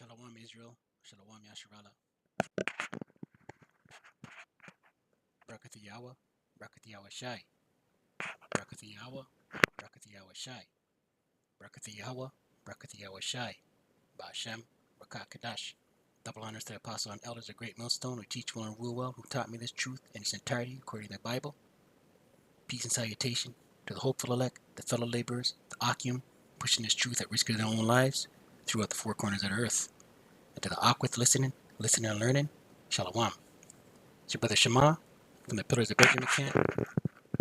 Shalom Israel, Shalom Yasharala, Barakat Yahawah, Barakat Yahawashi, Barakat Yahawah, Barakat Yahawashi, Barakat Yahawah, Barakat Yahawashi, Bahasham, Qadash. Double honors to the apostle and elders of Great Millstone who teach well and rule well, who taught me this truth in its entirety according to the Bible. Peace and salutation to the hopeful elect, the fellow laborers, the Akim, pushing this truth at risk of their own lives throughout the four corners of the earth. And to the Akwith listening and learning, Shalom. It's your brother Shema from the Pillars of Benjamin camp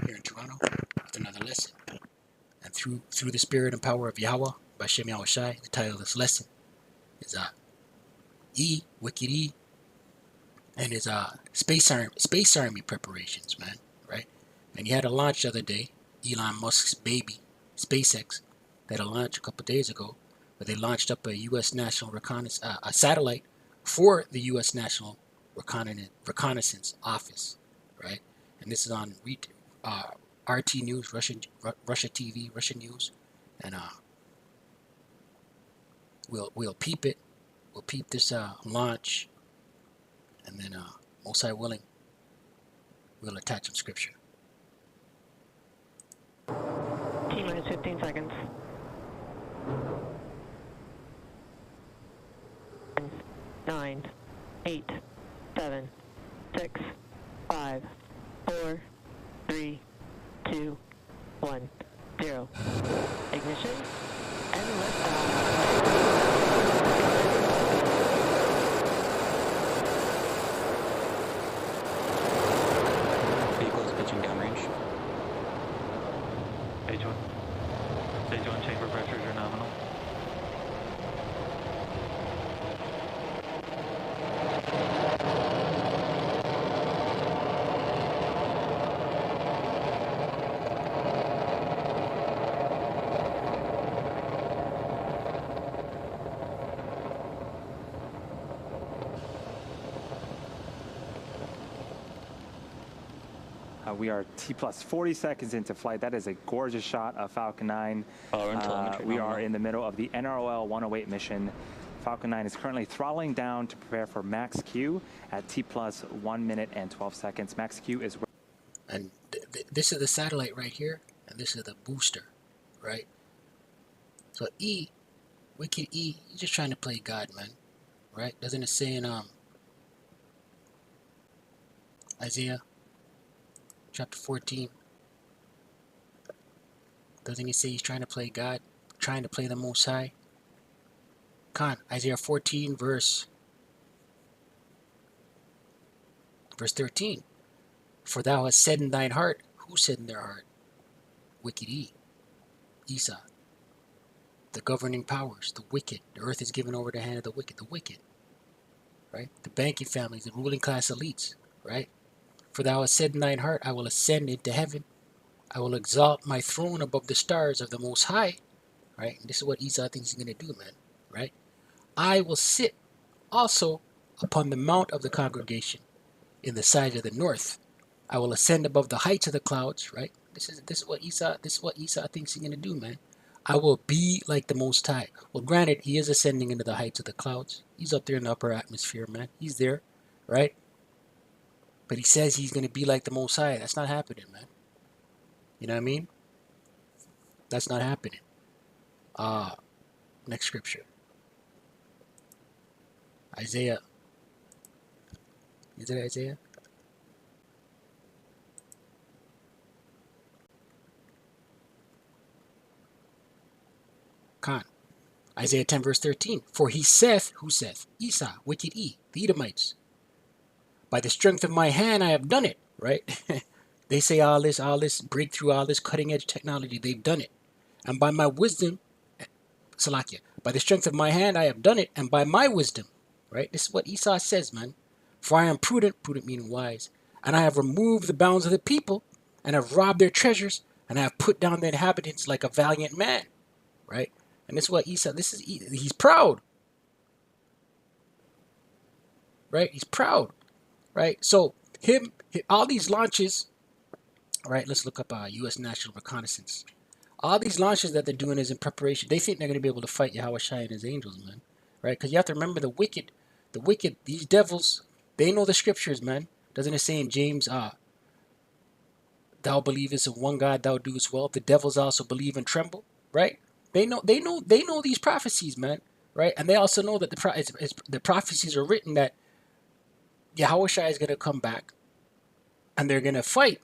here in Toronto with another lesson. And through the spirit and power of Yahawah, Bahasham Yahawashi, the title of this lesson is Wicked E, and his space army preparations, man, right? And he had a launch the other day, Elon Musk's baby, SpaceX, that had a launch a couple days ago, where they launched up a U.S. National Reconnaissance, a satellite for the U.S. National Reconnaissance Office, right? And this is on RT News, Russia TV, Russian news, and we'll peep it. We'll peep this launch, and then, most high willing, we'll attach some scripture. T-minus 15 seconds. 9, 8, 7, 6, 5, 4, 3, 2, 1, 0. Ignition and liftoff. Vehicles pitching downrange. Stage 1 chamber pressures are nominal. We are T plus 40 seconds into flight. That is a gorgeous shot of Falcon 9. We are in the middle of the NROL 108 mission. Falcon 9 is currently throttling down to prepare for max Q at T plus 1 minute and 12 seconds. Max Q is... And this is the satellite right here, and this is the booster, right? So Wicked E, he's just trying to play God, man, right? Doesn't it say in Isaiah chapter 14, doesn't he say he's trying to play God, trying to play the Most High? Isaiah 14 verse 13. For thou hast said in thine heart, who said in their heart? Wicked E, Esau, the governing powers, the wicked. The earth is given over to the hand of the wicked, right? The banking families, the ruling class elites, right? For thou hast said in thine heart, I will ascend into heaven. I will exalt my throne above the stars of the Most High. Right? And this is what Esau thinks he's going to do, man. Right? I will sit also upon the mount of the congregation in the sides of the north. I will ascend above the heights of the clouds. Right? This is what Esau thinks he's going to do, man. I will be like the Most High. Well, granted, he is ascending into the heights of the clouds. He's up there in the upper atmosphere, man. He's there, right? But he says he's going to be like the Most High. That's not happening, man. You know what I mean? That's not happening. Next scripture. Isaiah. Is it Isaiah? Isaiah 10 verse 13. For he saith, who saith? Esau, Wicked E, the Edomites. By the strength of my hand, I have done it, right? They say all this breakthrough, all this cutting edge technology, they've done it. And by my wisdom, Salakia, by the strength of my hand, I have done it. And by my wisdom, right? This is what Esau says, man. For I am prudent meaning wise. And I have removed the bounds of the people and have robbed their treasures. And I have put down their inhabitants like a valiant man, right? And this is what Esau, he's proud, right? He's proud. Right, so all these launches, right? Let's look up U.S. National Reconnaissance. All these launches that they're doing is in preparation. They think they're going to be able to fight Yahawashi and his angels, man. right? Because you have to remember the wicked, these devils, they know the scriptures, man. Doesn't it say in James, thou believest in one God, thou doest well. The devils also believe and tremble, right? They know these prophecies, man, right? And they also know that the prophecies are written that Yahawashi is going to come back, and they're going to fight.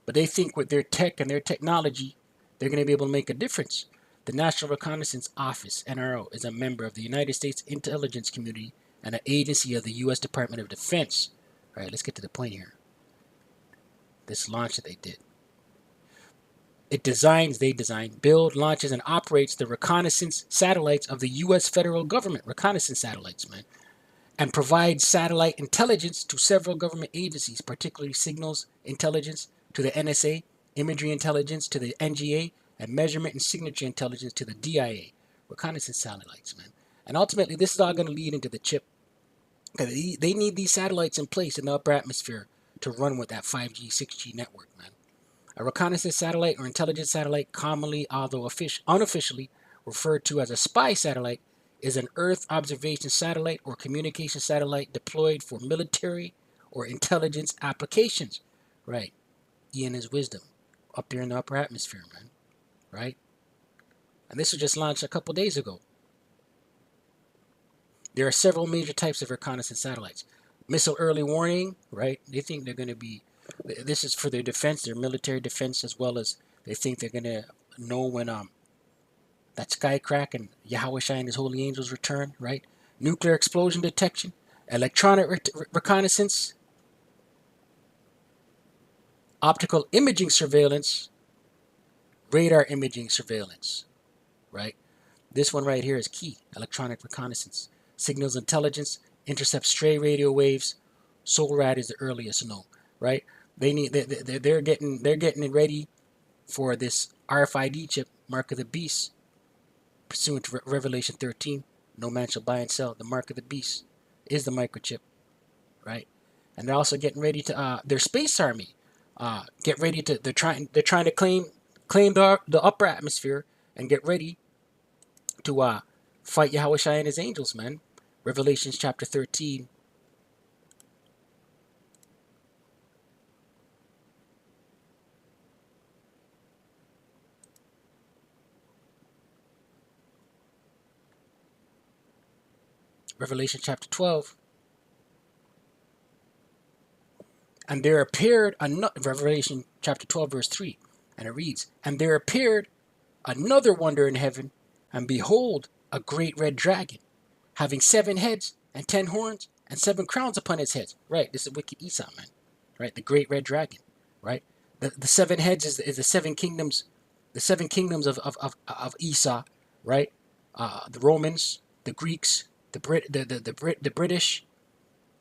But they think with their tech and their technology, they're going to be able to make a difference. The National Reconnaissance Office, NRO, is a member of the United States intelligence community and an agency of the U.S. Department of Defense. All right, let's get to the point here. This launch that they did. They design, build, launches, and operates the reconnaissance satellites of the U.S. federal government, reconnaissance satellites, man, and provides satellite intelligence to several government agencies, particularly signals intelligence to the NSA, imagery intelligence to the NGA, and measurement and signature intelligence to the DIA, reconnaissance satellites, man. And ultimately, this is all going to lead into the chip. They need these satellites in place in the upper atmosphere to run with that 5G, 6G network, man. A reconnaissance satellite or intelligence satellite, commonly, although unofficially referred to as a spy satellite, is an Earth observation satellite or communication satellite deployed for military or intelligence applications. Right. Ian is wisdom. Up there in the upper atmosphere, man. Right? And this was just launched a couple days ago. There are several major types of reconnaissance satellites. Missile early warning, right? They think they're going to be... This is for their defense, their military defense, as well as they think they're going to know when that sky crack and Yahawashi and his holy angels return, right? Nuclear explosion detection, electronic reconnaissance, optical imaging surveillance, radar imaging surveillance, right? This one right here is key. Electronic reconnaissance, signals intelligence, intercept stray radio waves. SOLRAD is the earliest known, right? They're getting it ready for this RFID chip, mark of the beast, pursuant to Revelation 13. No man shall buy and sell. The mark of the beast is the microchip, right? And they're also getting ready to their space army. Get ready to they're trying to claim the upper atmosphere and get ready to fight Yahawashi and his angels, man. Revelation chapter 13. Revelation chapter 12. And there appeared another, Revelation chapter 12 verse 3, and it reads, and there appeared another wonder in heaven, and behold, a great red dragon, having 7 heads and 10 horns and 7 crowns upon his heads. Right, this is wicked Esau, man. Right, the great red dragon. Right, the 7 heads is the 7 kingdoms, of Esau. Right, the Romans, the Greeks, the British,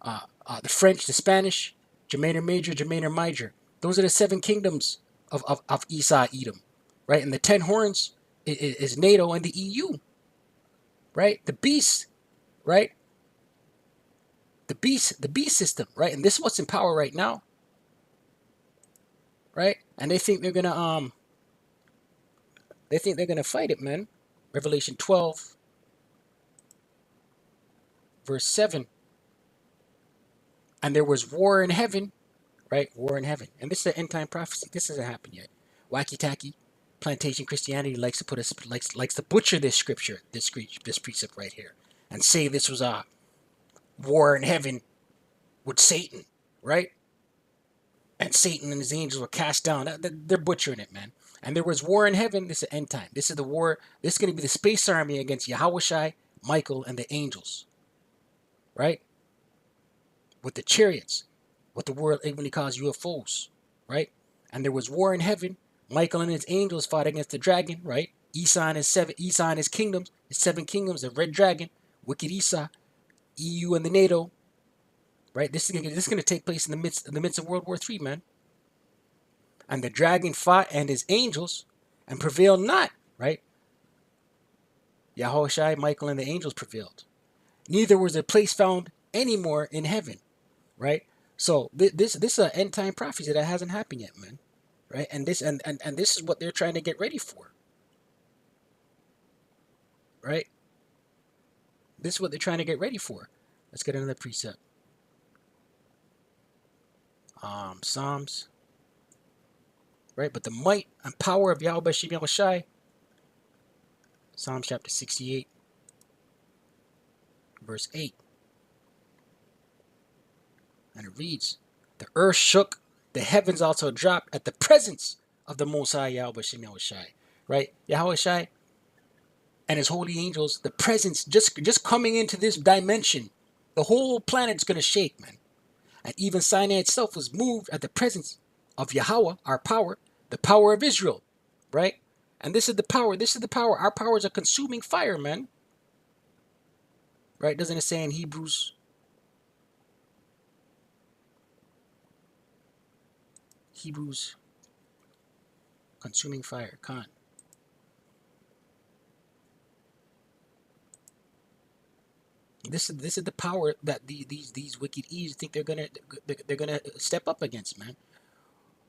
the French, the Spanish, Germaner Major, Germaner Minor. Those are the 7 kingdoms of Esau, Edom, right? And the 10 horns is NATO and the EU, right? The beast, right? The beast system, right? And this is what's in power right now, right? And they think they're gonna fight it, man. Revelation 12, verse 7. And there was war in heaven, right? War in heaven. And this is an end time prophecy. This hasn't happened yet. Wacky tacky plantation Christianity likes to butcher this scripture, this precept right here, and say this was a war in heaven with Satan, right? And Satan and his angels were cast down. They're butchering it, man. And there was war in heaven. This is end time. This is the war. This is going to be the space army against Yahawashi, Michael, and the angels, right? With the chariots, what the world even calls UFOs, right? And there was war in heaven. Michael and his angels fought against the dragon, right? Esau and his kingdoms, his 7 kingdoms, the red dragon, wicked Esau, EU and the NATO, right? This is going to take place in the midst of World War III, man. And the dragon fought and his angels and prevailed not, right? Yahawashi, Michael, and the angels prevailed. Neither was a place found anymore in heaven. Right, so this is an end time prophecy that hasn't happened yet, man. Right, and this is what they're trying to get ready for. Right, This is what they're trying to get ready for. Let's get another precept. Psalms. Right? But the might and power of Yahweh Bahasham Yahawashi. Psalms chapter 68, verse 8. And it reads, the earth shook, the heavens also dropped at the presence of the Most High Yahweh Bahasham Yahawashi. Right? Yahawashi and his holy angels, the presence just coming into this dimension. The whole planet's going to shake, man. And even Sinai itself was moved at the presence of Yahawah, our power, the power of Israel, right? And this is the power. This is the power. Our power is a consuming fire, man. Right? Doesn't it say in Hebrews? Hebrews, consuming fire, Khan. This is the power that these wicked Eves think they're gonna step up against, man.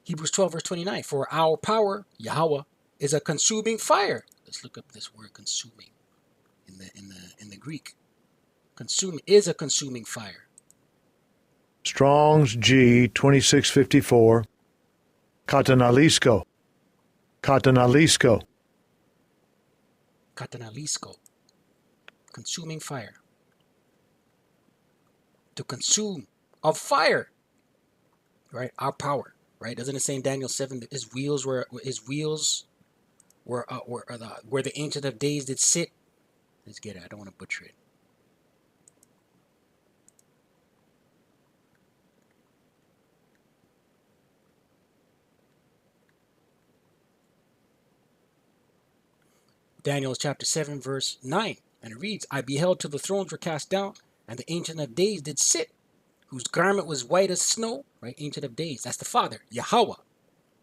Hebrews 12 verse 29. For our power, Yahawah, is a consuming fire. Let's look up this word consuming in the Greek. Consume is a consuming fire. Strong's G 2654. Katanalisko. Katanalisko. Katanalisko. Consuming fire. To consume of fire, right? Our power, right? Doesn't it say in Daniel 7 that his wheels were where the Ancient of Days did sit? Let's get it. I don't want to butcher it. Daniel chapter 7 verse 9, and it reads, I beheld till the thrones were cast down, and the Ancient of Days did sit, whose garment was white as snow, right? Ancient of Days, that's the Father, Yahawah,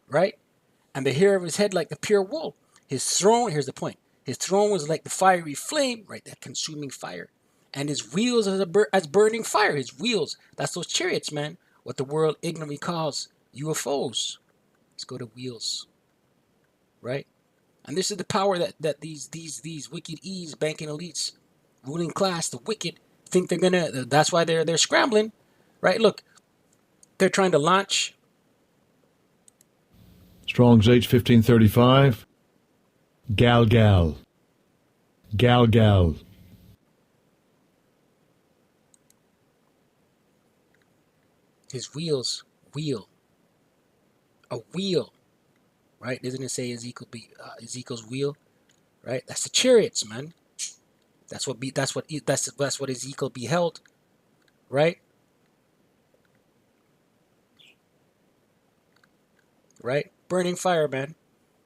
right? And the hair of his head like the pure wool. His throne, here's the point, his throne was like the fiery flame, right? That consuming fire. And his wheels as burning fire. His wheels, that's those chariots, man. What the world ignorantly calls UFOs. Let's go to wheels, right? And this is the power that these wicked Eves, banking elites, ruling class, the wicked, think they're gonna. That's why they're scrambling, right? Look, they're trying to launch. Strong's H 1535. Galgal. Galgal. His wheels, wheel. A wheel, right? Doesn't it say Ezekiel's wheel, right? That's the chariots, man. That's what Ezekiel beheld, right? Right? Burning fire, man.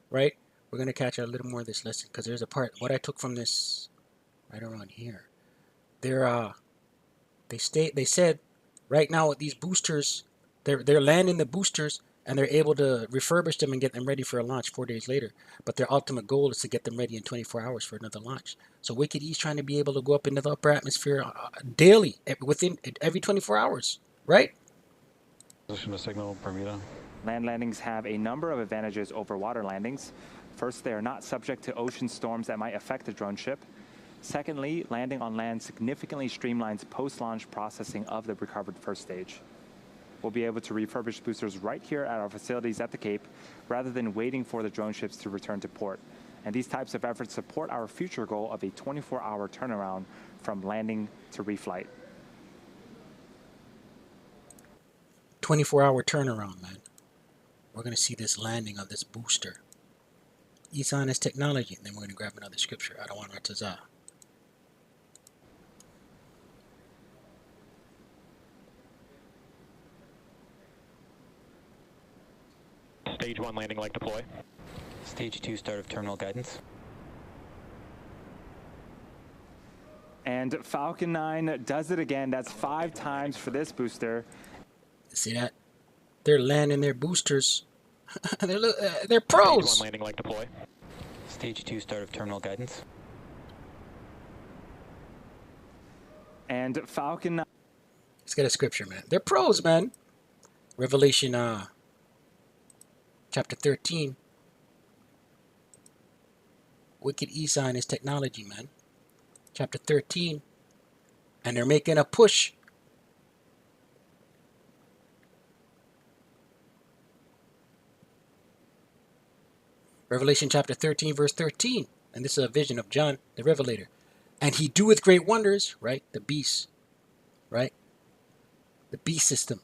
Right? We're gonna catch a little more of this lesson because there's a part. What I took from this, right around here, they said, right now with these boosters, they're landing the boosters and they're able to refurbish them and get them ready for a launch 4 days later. But their ultimate goal is to get them ready in 24 hours for another launch. So Wicked E's trying to be able to go up into the upper atmosphere daily, within every 24 hours, right? Position to signal Bermuda. Land landings have a number of advantages over water landings. First, they are not subject to ocean storms that might affect the drone ship. Secondly, landing on land significantly streamlines post-launch processing of the recovered first stage. We'll be able to refurbish boosters right here at our facilities at the Cape, rather than waiting for the drone ships to return to port. And these types of efforts support our future goal of a 24-hour turnaround from landing to reflight. 24-hour turnaround, man. We're going to see this landing of this booster. Isa and his technology. And then we're going to grab another scripture. I don't want Artazah. Stage 1 landing like deploy. Stage 2 start of terminal guidance. And Falcon 9 does it again. That's 5 times for this booster. See that? They're landing their boosters. they're pros. Stage 1 landing like deploy. Stage 2 start of terminal guidance. And Falcon 9. Let's get a scripture, man. They're pros, man. Revelation chapter 13. Wicked Esau and his technology, man. Chapter 13, And they're making a push. Revelation chapter 13, verse 13. And this is a vision of John, the Revelator. And he doeth great wonders, right? The beast, right? The beast system.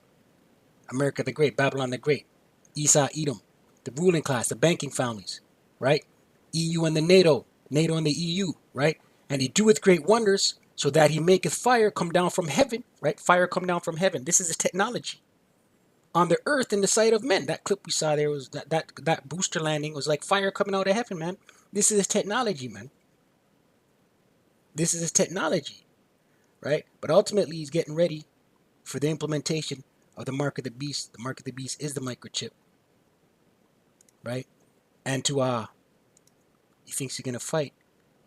America the Great, Babylon the Great, Esau, Edom, the ruling class, the banking families, right? EU and the NATO and the EU, right? And he doeth great wonders, so that he maketh fire come down from heaven, right? Fire come down from heaven. This is his technology. On the earth in the sight of men. That clip we saw there was that booster landing was like fire coming out of heaven, man. This is his technology, man. This is his technology, right? But ultimately, he's getting ready for the implementation of the mark of the beast. The mark of the beast is the microchip, right? And he thinks he's gonna fight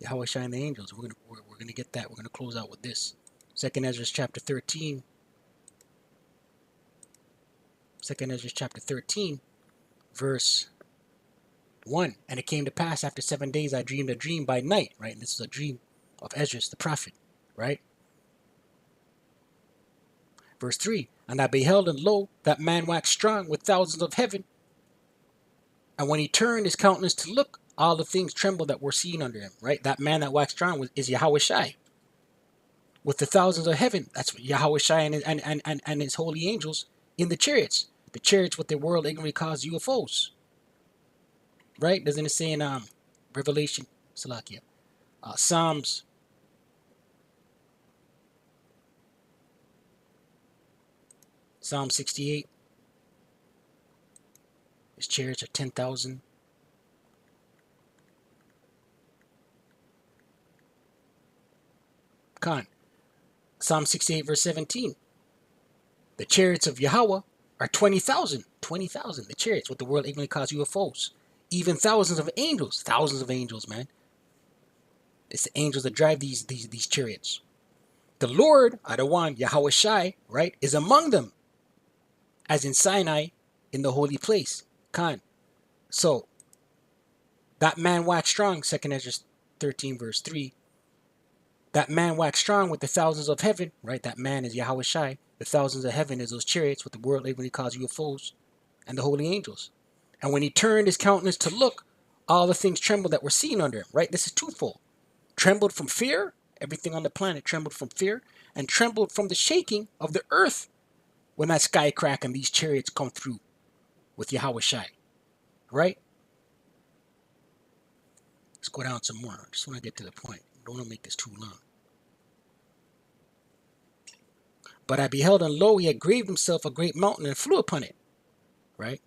Yahawashi and the angels. We're gonna get that. We're gonna close out with this. 2nd Ezra chapter 13. 2nd Ezra chapter 13, verse 1. And it came to pass after 7 days I dreamed a dream by night, right? And this is a dream of Ezra, the prophet, right? Verse 3. And I beheld, and lo, that man waxed strong with thousands of heaven. And when he turned his countenance to look, all the things trembled that were seen under him, right? That man that waxed strong is Yahawashi. With the thousands of heaven, that's Yahawashi and his holy angels in the chariots. The chariots with the world ignorantly caused UFOs. Right? Doesn't it say in Revelation, Salakia, Psalms 68, his chariots are 10,000. Psalm 68 verse 17. The chariots of Yahawah are 20,000. 20,000. The chariots with the world ignorantly caused UFOs. Even thousands of angels, man. It's the angels that drive these chariots. The Lord, Adawan, Yahawashi, right, is among them, as in Sinai, in the holy place. So, that man waxed strong, 2nd Ezra 13, verse 3. That man waxed strong with the thousands of heaven, right? That man is Yahawashi. The thousands of heaven is those chariots with the world ignorantly caused UFOs and the holy angels. And when he turned his countenance to look, all the things trembled that were seen under him, right? This is twofold. Trembled from fear, everything on the planet trembled from fear, and trembled from the shaking of the earth when that sky crack and these chariots come through with Yahawashi, right? Let's go down some more. I just want to get to the point. I don't want to make this too long. But I beheld, and lo, he had graved himself a great mountain and flew upon it, right?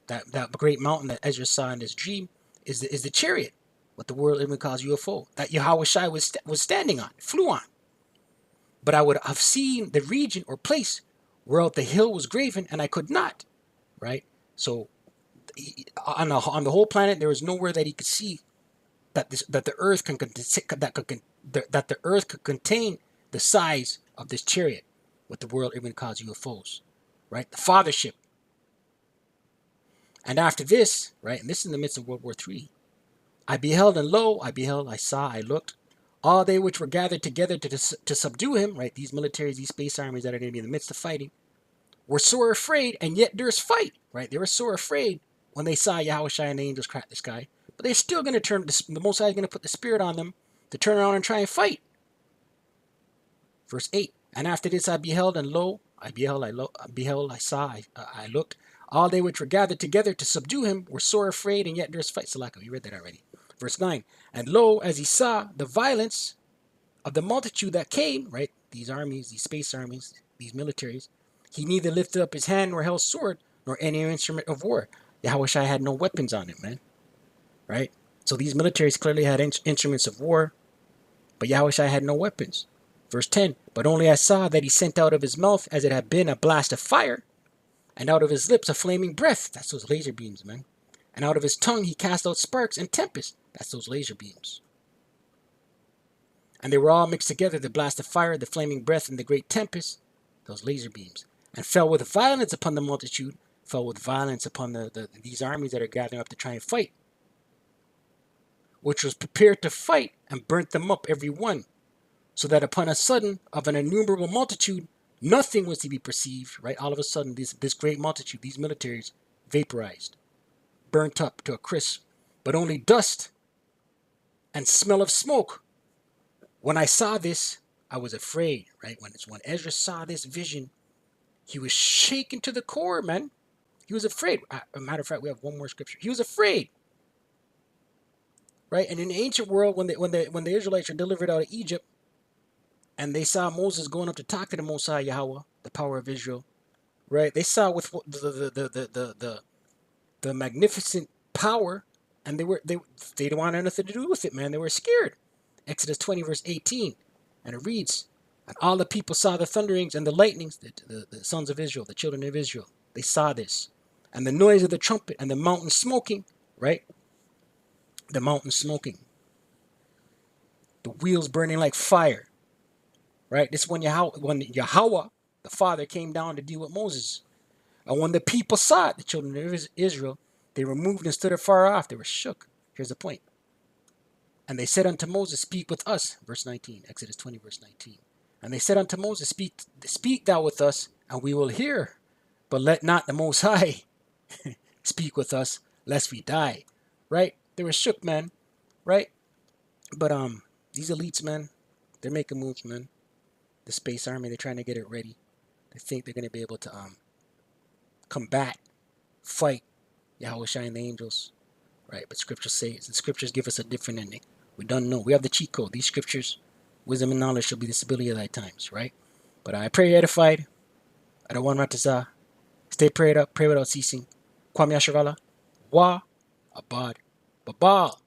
That great mountain that Ezra saw in his dream is the chariot, what the world even calls UFO, that Yahawashi was standing on, flew on. But I would have seen the region or place whereout the hill was graven, and I could not, right? So on the whole planet, there was nowhere that he could see that the earth that the earth could contain the size of this chariot, what the world even calls UFOs, right? The fathership. And after this, right, and this is in the midst of World War III, I beheld, and lo, I saw, I looked, all they which were gathered together to subdue him, right, these militaries, these space armies that are going to be in the midst of fighting, were sore afraid, and yet there's fight, right? They were sore afraid when they saw Yahawashi and the angels crack the sky, but they're still going to turn, the Most High is going to put the Spirit on them to turn around and try and fight. Verse 8, and after this I beheld, and lo, I saw, I looked, all they which were gathered together to subdue him were sore afraid, and yet there's fight. Salaka, we read that already. Verse 9, and lo, as he saw the violence of the multitude that came, right, these armies, these space armies, these militaries, he neither lifted up his hand nor held sword, nor any instrument of war. Yahawashi had no weapons on him, man, right? So these militaries clearly had instruments of war, but Yahawashi had no weapons. Verse 10, but only I saw that he sent out of his mouth, as it had been, a blast of fire, and out of his lips a flaming breath. That's those laser beams, man. And out of his tongue he cast out sparks and tempest. That's those laser beams. And they were all mixed together, the blast of fire, the flaming breath, and the great tempest, those laser beams, and fell with violence upon the multitude, fell with violence upon these armies that are gathering up to try and fight, which was prepared to fight, and burnt them up every one. so that upon a sudden of an innumerable multitude, nothing was to be perceived, right? All of a sudden, this great multitude, these militaries, vaporized, burnt up to a crisp, but only dust and smell of smoke. When I saw this, I was afraid, right? When Ezra saw this vision, he was shaken to the core, man. He was afraid. As a matter of fact, we have one more scripture. He was afraid, right? And in the ancient world, when the Israelites were delivered out of Egypt, and they saw Moses going up to talk to the Most High Yahawah, the power of Israel, right? They saw with the magnificent power, and they didn't want anything to do with it, man. They were scared. Exodus 20 verse 18, and it reads, and all the people saw the thunderings and the lightnings, the sons of Israel, the children of Israel. They saw this, and the noise of the trumpet and the mountain smoking, right? The mountain smoking, the wheels burning like fire, right? This is when Yahawah, the Father, came down to deal with Moses. And when the people saw it, the children of Israel, they were moved and stood afar off. They were shook. Here's the point. And they said unto Moses, speak with us. Verse 19, Exodus 20, verse 19. And they said unto Moses, speak thou with us, and we will hear. But let not the Most High speak with us, lest we die. Right? They were shook, man. Right? But these elites, man, they're making moves, man. The space army, they're trying to get it ready. They think they're going to be able to combat, fight Yahawashi and the angels. Right? But scriptures say, the scriptures give us a different ending. We don't know. We have the cheat code. These scriptures, wisdom and knowledge shall be the stability of thy times. Right? But I pray you're edified. I don't want Ratazah. Stay prayed up. Pray without ceasing. Kwame Asherala. Wa. Abad. Babal.